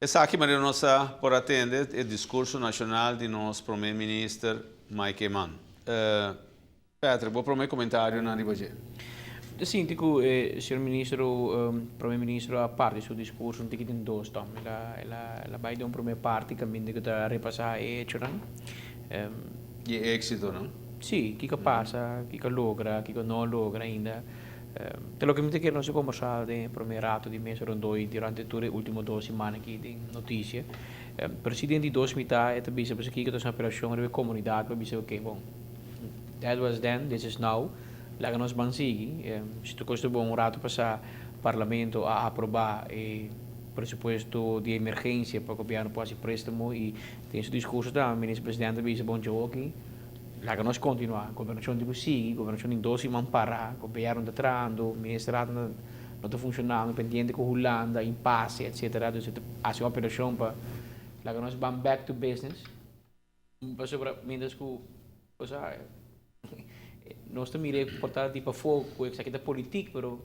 Essa aqui, Maria Nossa, por atender o discurso nacional de nosso primeiro-ministro Mike Mann. Pedro, vou para o meu comentário na Ribagia. Sim, dico, senhor ministro, primeiro-ministro, a parte do seu discurso, não tem que ter dois tom. Ela vai dar uma primeira parte, que também tem que repassar e chorar. E êxito, não? Sim, o que passa, o que logra, o que não logra ainda. Pelo que me tem que nós conversar de primeiro ato de mês rondoi durante as últimas 2 semanas aqui de notícia. Presidente de 2 mitad, het bisa que kita sa operasyon de comunidade para bisa okay, bom. That was then, this is now. Laga nós bansigi, se tu custa bom rato passar parlamento a aprovar e presupuesto de emergência para o governo possa préstamo e tem esse discurso da ministro-presidente bisa bom jogo aqui. Laga nós continuar, governação de Busigi, governação em 12 man para, governo está trando, ministrado não está funcionando, pendiente com Holanda, impasse, etc. Dus as uma operação para laga nós vamos back to business. Para sobre mientras que o sea, nós também iremos portar tipo fogo, com isso aqui da política, pero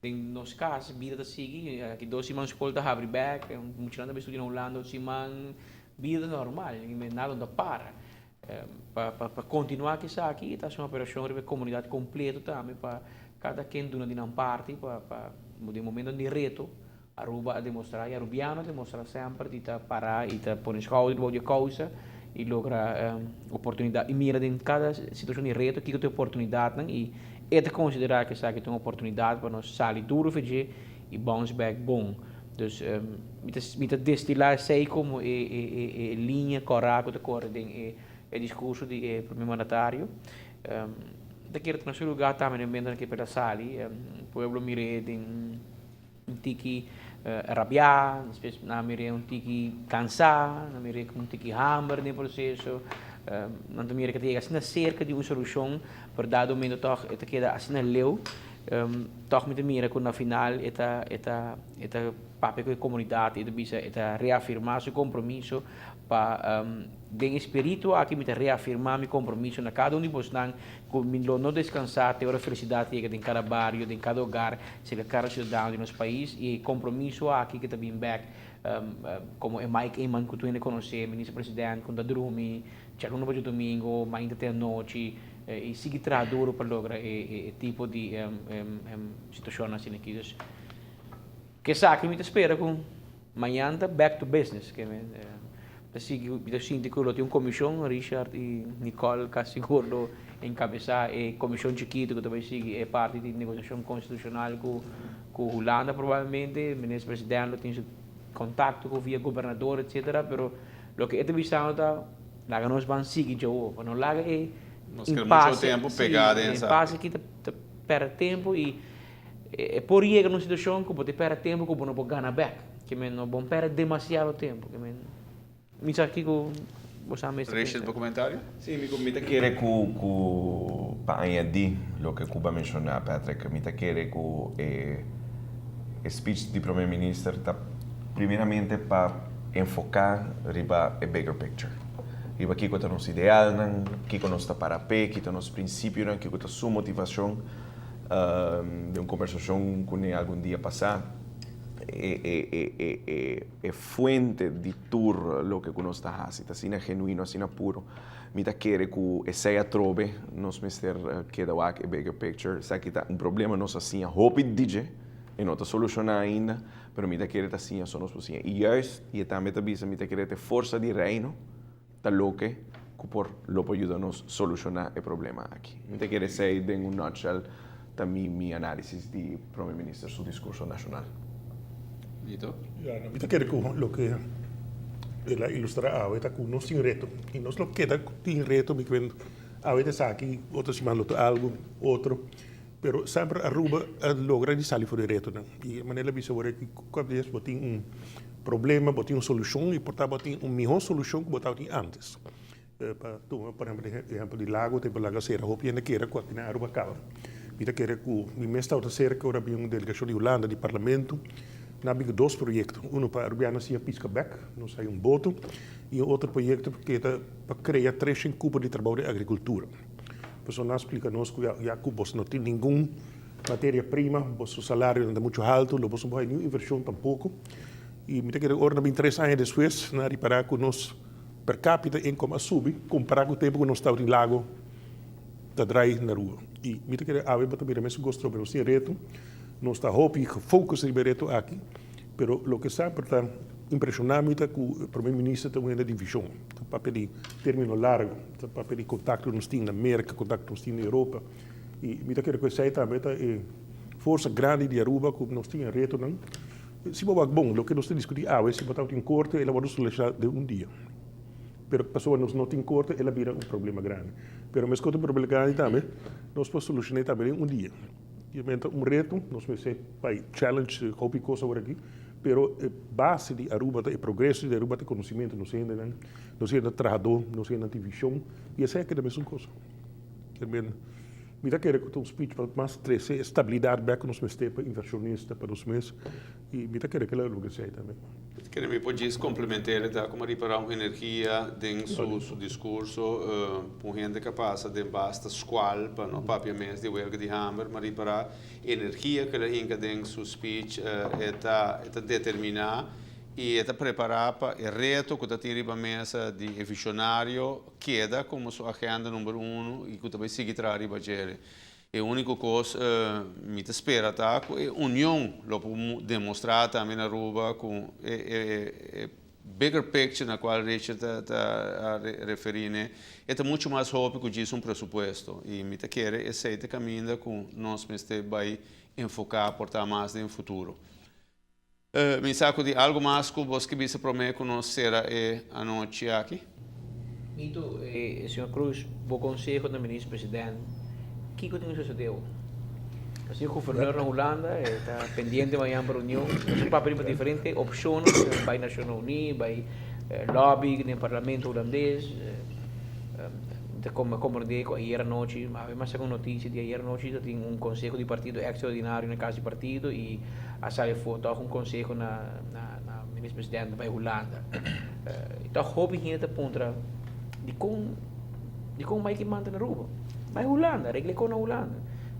em nos casos vida da seguir, aqui 12 man escola da abre back, muito grande estudo na Holanda, 12 man vida normal, nada não para. Para continuar aqui está uma operação de comunidade completa também para cada quem dona de uma parte para de momento de reto Aruba a demonstrar e Arubiano demonstrar sempre de parar e pôr em escola de causa e logra oportunidade e mira em cada situação de reto que tem oportunidade e é considerar que tem uma oportunidade para nós sair duro fazer e bounce back bom. Dus met destilar sei como linha correta de cor o discurso do primeiro mandatário. Daquele que no seu lugar também mesmo que pela sali, o povo mire um tiki rabiar, na mire um tiki cansar, na mire um tiki hammer no processo, não mire que tem assim cerca de uma solução para dado momento toch это queda assim leu, toch met mire que na final eta papel com a comunidade eta bisa eta reafirmar seu compromisso para den espírito aqui me reafirmar meu compromisso na cada de nós não descansar ter a felicidade que em cada bairro em cada lugar se cada cidadão do nosso país e compromisso aqui que também back como é Mike Eman que tu ainda conhece ministro-presidente quando dorme chega no domingo mas ainda tem noite e seguir traduro para lograr tipo de situação assim aqui que sabe me espera com amanhã back to business que sindicato tem uma comissão, Richard e Nicole Cassigurdo encabeçar a comissão chiquita que também sigue é parte de negociação constitucional com a Holanda provavelmente, o ministro-presidente tem contato com via governador, etc. Pero o que é visão está, lá nós vamos seguir já o, não lá é muito tempo pegado nessa. Impasse que perde tempo e por ir numa situação que pode perder tempo que não pode ganhar back, que não pode perder demasiado tempo, que me sabe que você mesmo. Richard, para comentário? Sim, me comita querer que para añadir o que Cuba mencionou, Patrick, me querer que o speech do primeiro-ministro está primeiramente para enfocar riba a bigger picture. Riba aqui que é nosso ideal, aqui que nós está para pé, aqui que é nosso princípio, aqui que é sua motivação de uma conversação que algum dia passar. É fuente de tudo o que nós está fazendo, assim é genuíno, assim é puro. Me querer que essa trove nós mister que da a bigger picture, sabe que tá problema nós assim a hope DJ e não está solucionar ainda, mas me querer assim só nós assim. E juist e também tá me querer ter força de reino, tá louco que por lo ajuda nos solucionar o problema aqui. Me querer ser em nutshell também minha análise de primeiro-ministro seu discurso nacional. Dito? Ita quer que lo que ela ilustra ahorita que nós tem reto e nós lo que tem reto me que ahorita aqui outro semana algo outro pero sempre Aruba logra de sair fora reto não e a maneira bisa agora que cada vez botem problema botem solução e portar botem melhor solução que botar antes para por exemplo de lago tem lago serra hope ainda queira que na Aruba cava ita quer que me mesta outra cerca agora bem uma delegação de Holanda de parlamento. Nós temos 2 projetos. Um para Urbana Cia Piscabec, nós sai boto, e outro projeto que é para criar 3 cubos de trabalho de agricultura. Por isso, nós explicamos que já cubos não tem nenhuma matéria-prima, o salário não é muito alto, não pode nenhuma inversão tampouco. E me que agora bem 3 anos depois, na reparar que nós per capita income sube, comparar com o tempo que nós estávamos em lago, da drai na rua. E me que a ver também mesmo gostou, mas sem reto, nós está hopi fokus em reto aqui, pero lo que sempre está impressionante que o primeiro-ministro tem uma divisão, tem papel de termino largo, tem papel de contato nos tem na América, contato nos tem na Europa. E me que eu sei também é força grande de Aruba que nós temos reto não. Se bom, o que nós discutimos, se botar em corte, ela vai solucionar de dia. Pero pessoa não tem corte, ela vira problema grande. Pero mas quando problema grande também, nós podemos solucionar também dia. E reto, nós vamos ser challenge, hobby coisa agora aqui, pero base de Aruba, o progresso de Aruba, o conhecimento, nós ainda trabalhador, nós ainda divisão, e essa é a mesma coisa. Também, me dá querer que um speech para mais trazer estabilidade para que nós meter para inversionista para os meses e me dá querer que ela logo sei também. Que me podies complementar da como reparar energia dentro seu discurso, por gente capaz de basta escola para não papia mês de werk de hammer, mas reparar energia que ela hinca dentro seu speech é determinar e é preparar para o reto que está tirando a mesa de visionário queda como sua agenda número 1 e que também sigue trabalhando para e a única coisa que me espera tá é a união lo demonstrar também na Aruba com bigger picture na qual Richard está referindo é muito mais rápido que diz presupuesto e me quer esse caminho com nós vai enfocar por estar mais no futuro. Me saco de algo mais que você que promete que nós será a noite aqui. Mito, senhor Cruz, bom conselho do ministro-presidente. O que sucedeu? O governador na Holanda está pendente de uma reunião, nós papel para diferentes opções, vai Nacional Unido, vai lobby no parlamento holandês, como acomodei com ayer noite, mas uma notícia de ayer noite tem conselho de partido extraordinário na casa de partido e a sala foi conselho na ministro-presidente da Holanda. Então, hobby hinta pontra de como vai que manda na rua. Mas Holanda, regle com a Holanda.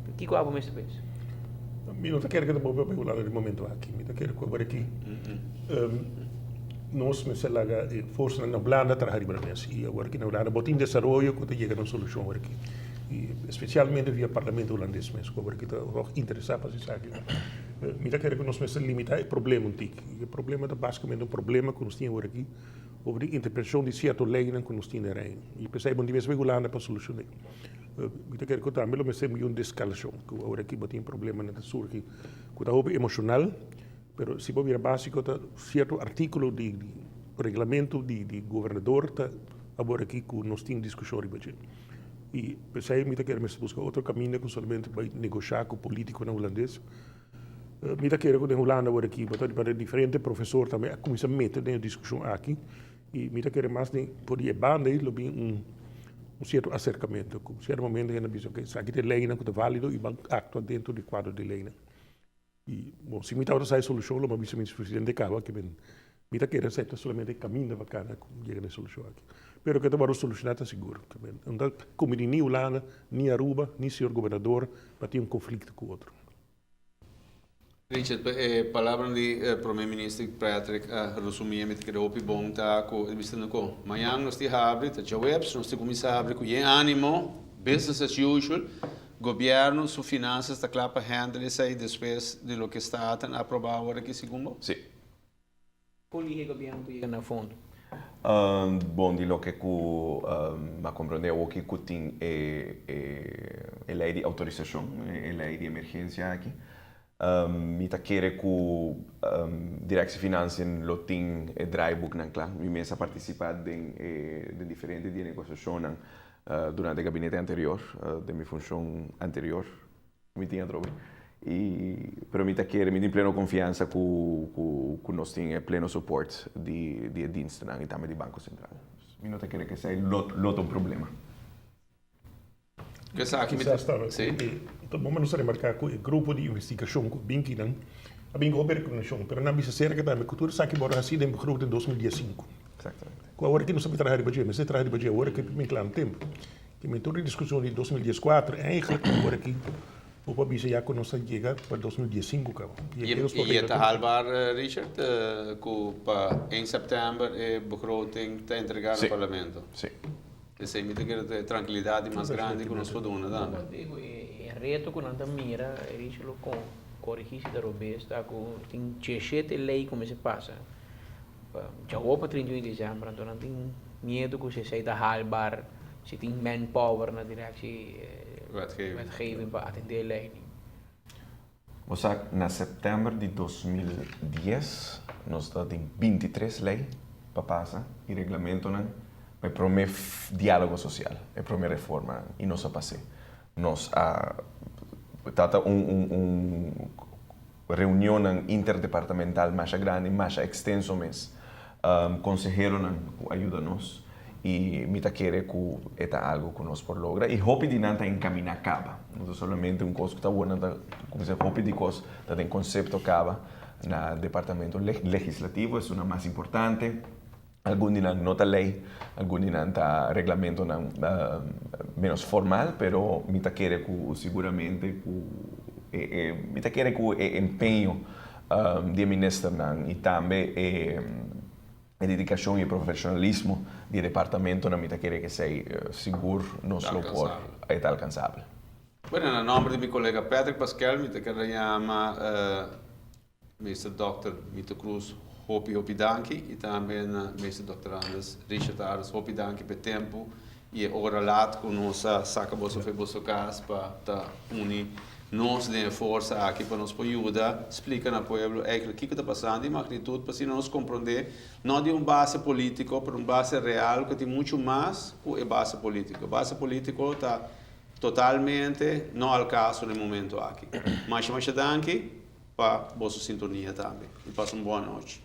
O que eu mais vez? Eu não quero que eu vou para Holanda no momento aqui. Eu quero que eu vou aqui. Nós me selaga força na Holanda trabalhar para nós. E agora aqui na Holanda, botem desenvolvimento quando chega na solução aqui. E especialmente via parlamento holandês mesmo. Agora aqui está interessado para isso aqui. Eu quero que nós me limitar o problema antigo. O problema é basicamente um problema que nós temos agora aqui over de interpretação de certas leis que nós temos na reina. E pensei que nós Holanda para solucionar. Eu quero que também eu me uma descalação, que agora aqui tem problema na surge, que é emocional, mas se for básico, certo artículo de regulamento de governador, agora aqui que nós temos discussão sobre. E pensei que eu buscar outro caminho que somente vai negociar com o político holandês. Eu quero que na Holanda agora aqui, para diferentes professores também, começar a meter na discussão aqui, e eu quero mais por ir banda, um certo acercamento, com certo momento ainda diz que aqui tem lei que é válido e vai actuar dentro do quadro de lei. E bom, se me estava a solução, o vice-presidente de Cava que me quer aceitar somente o caminho bacana que chega na solução aqui. Pero que estava solucionado está seguro também. Não como nem Holanda, nem Aruba, nem senhor governador para ter conflito com o outro. Richard, palavra do primeiro-ministro Patrick resumidamente que o bom tá com dizendo que amanhã nós te abre, tá já webs, nós te começa a abrir com ânimo, business as usual, governo, suas finanças está claro para handle isso aí depois de lo que está aprovado agora aqui segundo. Sim. Qual é o governo que chega na fundo? Bom, de lo que ma compreendeu o que tem a lei de autorização, a lei de emergência aqui. Mi quer que Directie Financiën lo tem draaiboek nan klaar. Mi mesa participar de diferentes de negociação durante o gabinete anterior, de minha função anterior, mi tinha trobe. Pero mi quer, mi tem pleno confiança que nós tem pleno suporte de diensten e também de Banco Central. Mi não quer que seja outro problema. Que sabe que sim. Então vamos nos remarcar que o grupo de investigação que bem que não, a bem cooperação, mas não bisa cerca da cultura sabe que bora assim em grupo de 2015. Exatamente. Com agora que não sabe trabalhar de budget, mas trabalhar de budget agora que bem claro tempo. Que me toda a discussão de 2014 eigenlijk agora aqui O para bisa já conosco chega para 2015, cara. E está halbar, Richard, que em setembro a begroting está entregar Sim. no Parlamento. Sim. Isso aí me tem que tranquilidade mais grande que nós podemos dar. Eu digo, é reto que não mira, é isso com corrigir da robesta, com tem chechete lei como se passa. Já o para 31 de dezembro, então não tem medo que você saia da halbar, se tem manpower na direção wetgeving para atender a lei. O sea, na setembro de 2010, nós temos 23 leis para passar e regulamento para promover diálogo social, para promover reforma e nós passei. Nós tata reunião interdepartamental mais grande, mais extenso mês. Consejero ajuda-nos e me querer que é algo que nós por logra e hope de nada encaminar caba. Não somente coisa que está boa, como se hope de coisa que tem conceito caba na departamento legislativo é uma mais importante. Algum dia não está lei, algum dia está regulamento menos formal, pero me querer que seguramente me querer que empenho de ministro e também a dedicação e profissionalismo do departamento na mitad querer que seja seguro, nos lo por é alcançável. Bueno, em nome de meu colega Patrick Pascal, me quero chamar Mr. Dr. Mito Cruz, hopi danki, e também Mr. Dr. Anders Richard Ares, hopi danki per tempo e ora laat com nossa saca bolsa foi bolsa casa para unir nós de força aqui para nos ajudar, explica na povo o que está passando e magnitude para se nós compreender não de base político, para base real que tem muito mais que a base política. A base política está totalmente não ao caso no momento aqui. Mas danke para a vossa sintonia também. E passe uma boa noite.